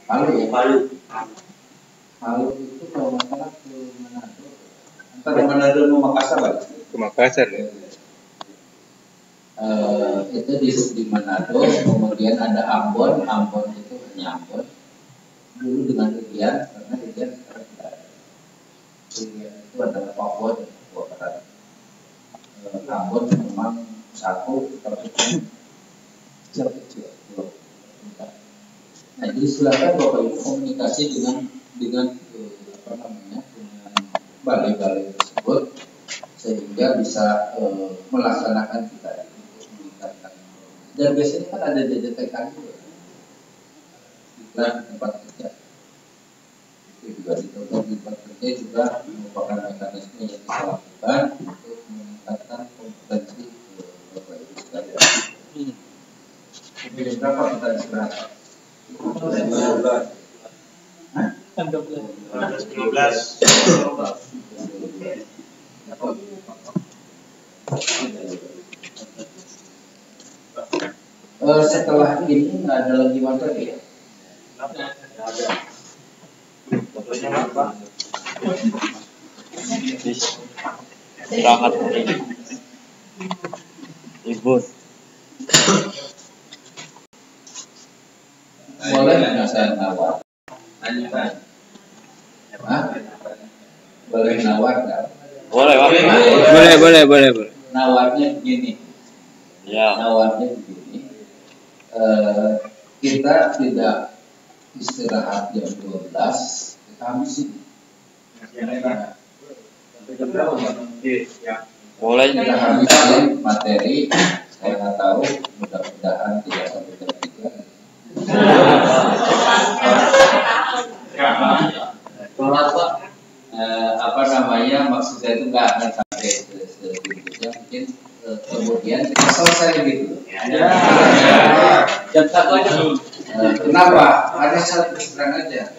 Palu ya. Palu itu kalau masalah ke Manado. Antara Manado sama Makassar lah. Ke Makassar ya. Itu di Manado, kemudian ada Ambon itu hanya Ambon. Dulu dengan Riau, karena Riau sekarang tidak ada. Riau itu adalah Papua dan Papua Barat. Ambon memang satu terkecil kecil. Nah, jadi silakan Bapak Ibu komunikasi dengan dengan balai-balai tersebut sehingga bisa melaksanakan kita untuk meningkatkan. Dan biasanya kan ada DJTK juga iklan tempat kerja. Itu juga di tempat kerja juga merupakan mekanisme yang bisa lakukan untuk meningkatkan kompetensi Bapak Ibu sekalian. Kemudian berapa kita istirahat? 12. Setelah ini nggak ada lagi materi ya? Istirahat libur. Boleh nggak saya nawar? Boleh nawar nggak? Boleh. Nawarnya begini. Ya. Nawarnya begini. Kita tidak istirahat jam 12, kita habisin. Boleh. Kita habisin materi. Saya nggak tahu, mudah-mudahan tidak sampai jam 3. Maksud saya itu nggak akan sampai segitu, mungkin kemudian kita selesai gitu. Jam 1 aja. Kenapa? Hanya satu terang aja.